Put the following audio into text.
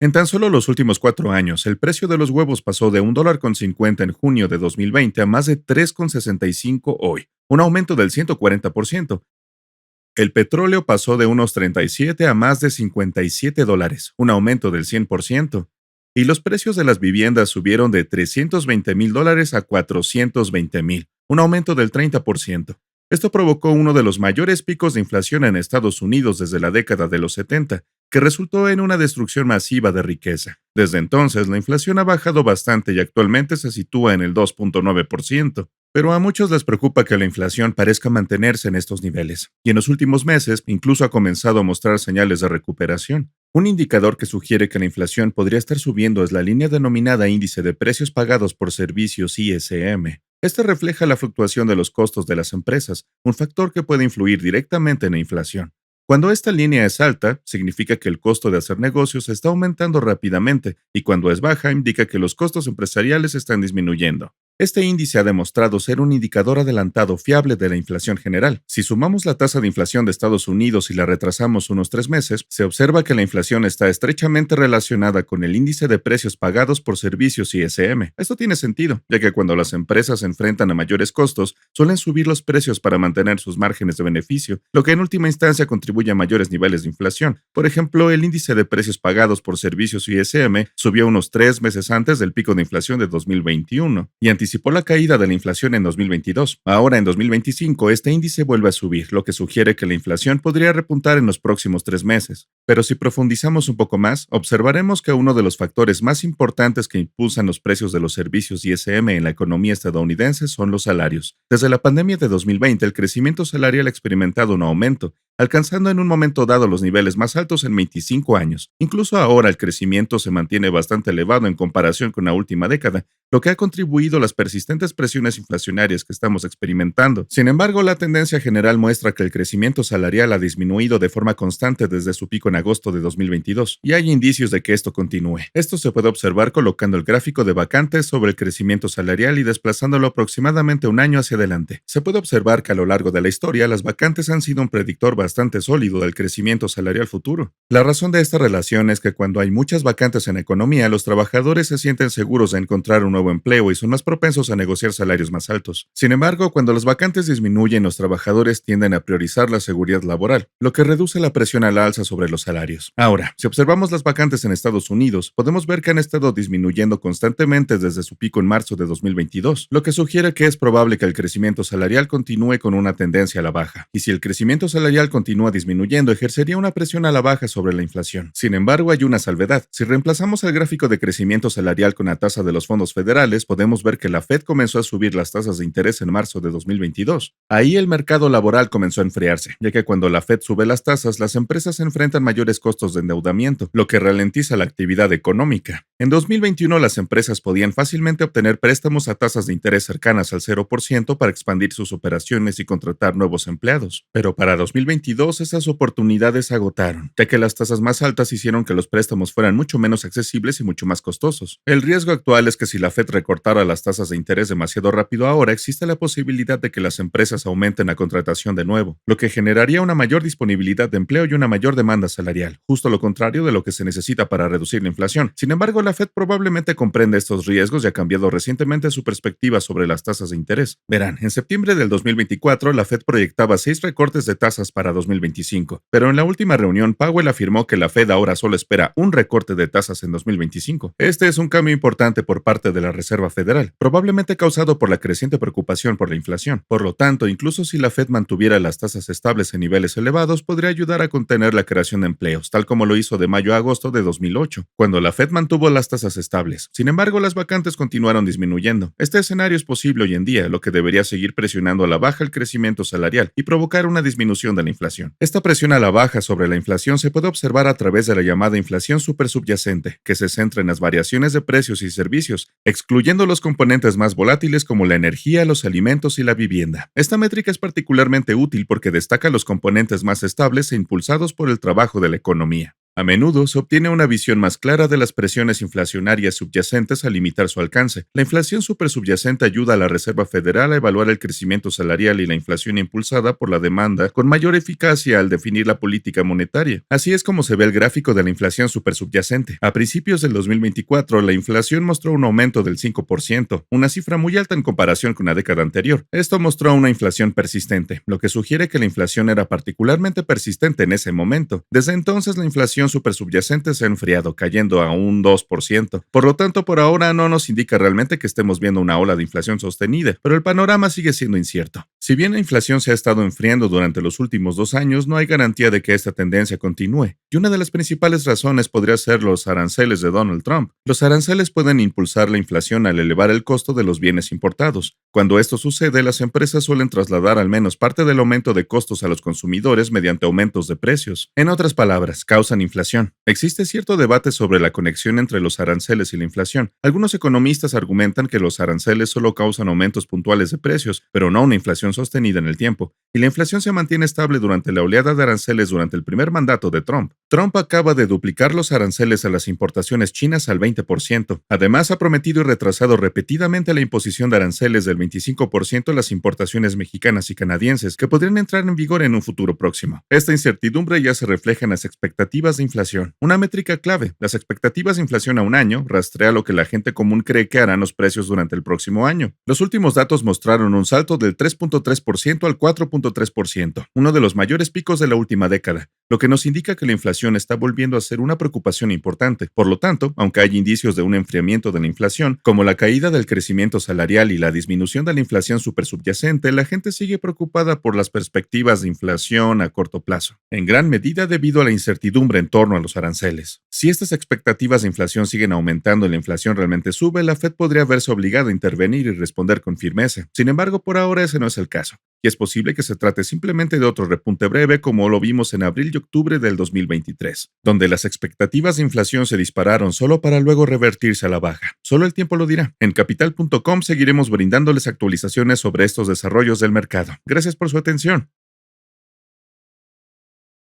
En tan solo los últimos 4 años, el precio de los huevos pasó de $1,50 en junio de 2020 a más de 3,65 hoy, un aumento del 140%. El petróleo pasó de unos 37 a más de $57, un aumento del 100%. Y los precios de las viviendas subieron de $320,000 a $420,000, un aumento del 30%. Esto provocó uno de los mayores picos de inflación en Estados Unidos desde la década de los 70, que resultó en una destrucción masiva de riqueza. Desde entonces, la inflación ha bajado bastante y actualmente se sitúa en el 2,9%. Pero a muchos les preocupa que la inflación parezca mantenerse en estos niveles, y en los últimos meses incluso ha comenzado a mostrar señales de recuperación. Un indicador que sugiere que la inflación podría estar subiendo es la línea denominada Índice de Precios Pagados por Servicios ISM. Este refleja la fluctuación de los costos de las empresas, un factor que puede influir directamente en la inflación. Cuando esta línea es alta, significa que el costo de hacer negocios está aumentando rápidamente, y cuando es baja, indica que los costos empresariales están disminuyendo. Este índice ha demostrado ser un indicador adelantado fiable de la inflación general. Si sumamos la tasa de inflación de Estados Unidos y la retrasamos unos 3 meses, se observa que la inflación está estrechamente relacionada con el índice de precios pagados por servicios ISM. Esto tiene sentido, ya que cuando las empresas se enfrentan a mayores costos, suelen subir los precios para mantener sus márgenes de beneficio, lo que en última instancia contribuye a mayores niveles de inflación. Por ejemplo, el índice de precios pagados por servicios ISM subió unos 3 meses antes del pico de inflación de 2021 y anticipó la caída de la inflación en 2022. Ahora, en 2025, este índice vuelve a subir, lo que sugiere que la inflación podría repuntar en los próximos 3 meses. Pero si profundizamos un poco más, observaremos que uno de los factores más importantes que impulsan los precios de los servicios ISM en la economía estadounidense son los salarios. Desde la pandemia de 2020, el crecimiento salarial ha experimentado un aumento, alcanzando en un momento dado los niveles más altos en 25 años. Incluso ahora el crecimiento se mantiene bastante elevado en comparación con la última década, lo que ha contribuido a las persistentes presiones inflacionarias que estamos experimentando. Sin embargo, la tendencia general muestra que el crecimiento salarial ha disminuido de forma constante desde su pico en agosto de 2022, y hay indicios de que esto continúe. Esto se puede observar colocando el gráfico de vacantes sobre el crecimiento salarial y desplazándolo aproximadamente un año hacia adelante. Se puede observar que a lo largo de la historia, las vacantes han sido un predictor bastante sólido del crecimiento salarial futuro. La razón de esta relación es que cuando hay muchas vacantes en la economía, los trabajadores se sienten seguros de encontrar un nuevo empleo y son más propensos a negociar salarios más altos. Sin embargo, cuando las vacantes disminuyen, los trabajadores tienden a priorizar la seguridad laboral, lo que reduce la presión a la alza sobre los salarios. Ahora, si observamos las vacantes en Estados Unidos, podemos ver que han estado disminuyendo constantemente desde su pico en marzo de 2022, lo que sugiere que es probable que el crecimiento salarial continúe con una tendencia a la baja. Y si el crecimiento salarial continúa disminuyendo, ejercería una presión a la baja sobre la inflación. Sin embargo, hay una salvedad. Si reemplazamos el gráfico de crecimiento salarial con la tasa de los fondos federales, podemos ver que la Fed comenzó a subir las tasas de interés en marzo de 2022. Ahí el mercado laboral comenzó a enfriarse, ya que cuando la Fed sube las tasas, las empresas enfrentan mayores costos de endeudamiento, lo que ralentiza la actividad económica. En 2021, las empresas podían fácilmente obtener préstamos a tasas de interés cercanas al 0% para expandir sus operaciones y contratar nuevos empleados. Pero para 2022, esas oportunidades se agotaron, ya que las tasas más altas hicieron que los préstamos fueran mucho menos accesibles y mucho más costosos. El riesgo actual es que si la Fed recortara las tasas de interés demasiado rápido ahora, existe la posibilidad de que las empresas aumenten la contratación de nuevo, lo que generaría una mayor disponibilidad de empleo y una mayor demanda salarial, justo lo contrario de lo que se necesita para reducir la inflación. Sin embargo, la Fed probablemente comprende estos riesgos y ha cambiado recientemente su perspectiva sobre las tasas de interés. Verán, en septiembre del 2024, la Fed proyectaba 6 recortes de tasas para 2025, pero en la última reunión, Powell afirmó que la Fed ahora solo espera un recorte de tasas en 2025. Este es un cambio importante por parte de la Reserva Federal, probablemente causado por la creciente preocupación por la inflación. Por lo tanto, incluso si la Fed mantuviera las tasas estables en niveles elevados, podría ayudar a contener la creación de empleos, tal como lo hizo de mayo a agosto de 2008, cuando la Fed mantuvo las tasas estables. Sin embargo, las vacantes continuaron disminuyendo. Este escenario es posible hoy en día, lo que debería seguir presionando a la baja el crecimiento salarial y provocar una disminución de la inflación. Esta presión a la baja sobre la inflación se puede observar a través de la llamada inflación supersubyacente, que se centra en las variaciones de precios y servicios, excluyendo los componentes más volátiles como la energía, los alimentos y la vivienda. Esta métrica es particularmente útil porque destaca los componentes más estables e impulsados por el trabajo de la economía. A menudo se obtiene una visión más clara de las presiones inflacionarias subyacentes al limitar su alcance. La inflación supersubyacente ayuda a la Reserva Federal a evaluar el crecimiento salarial y la inflación impulsada por la demanda con mayor eficacia al definir la política monetaria. Así es como se ve el gráfico de la inflación supersubyacente. A principios del 2024, la inflación mostró un aumento del 5%, una cifra muy alta en comparación con la década anterior. Esto mostró una inflación persistente, lo que sugiere que la inflación era particularmente persistente en ese momento. Desde entonces, la inflación supersubyacente se ha enfriado, cayendo a un 2%. Por lo tanto, por ahora no nos indica realmente que estemos viendo una ola de inflación sostenida, pero el panorama sigue siendo incierto. Si bien la inflación se ha estado enfriando durante los últimos 2 años, no hay garantía de que esta tendencia continúe. Y una de las principales razones podría ser los aranceles de Donald Trump. Los aranceles pueden impulsar la inflación al elevar el costo de los bienes importados. Cuando esto sucede, las empresas suelen trasladar al menos parte del aumento de costos a los consumidores mediante aumentos de precios. En otras palabras, causan inflación. Existe cierto debate sobre la conexión entre los aranceles y la inflación. Algunos economistas argumentan que los aranceles solo causan aumentos puntuales de precios, pero no una inflación sostenida en el tiempo, y la inflación se mantiene estable durante la oleada de aranceles durante el primer mandato de Trump. Trump acaba de duplicar los aranceles a las importaciones chinas al 20%. Además, ha prometido y retrasado repetidamente la imposición de aranceles del 25% a las importaciones mexicanas y canadienses, que podrían entrar en vigor en un futuro próximo. Esta incertidumbre ya se refleja en las expectativas de inflación. Una métrica clave, las expectativas de inflación a un año, rastrea lo que la gente común cree que harán los precios durante el próximo año. Los últimos datos mostraron un salto del 3.3% al 4.3%, uno de los mayores picos de la última década, lo que nos indica que la inflación está volviendo a ser una preocupación importante. Por lo tanto, aunque hay indicios de un enfriamiento de la inflación, como la caída del crecimiento salarial y la disminución de la inflación supersubyacente, la gente sigue preocupada por las perspectivas de inflación a corto plazo, en gran medida debido a la incertidumbre en torno a los aranceles. Si estas expectativas de inflación siguen aumentando y la inflación realmente sube, la Fed podría verse obligada a intervenir y responder con firmeza. Sin embargo, por ahora ese no es el caso, y es posible que se trate simplemente de otro repunte breve como lo vimos en abril y octubre del 2023, donde las expectativas de inflación se dispararon solo para luego revertirse a la baja. Solo el tiempo lo dirá. En capital.com seguiremos brindándoles actualizaciones sobre estos desarrollos del mercado. Gracias por su atención.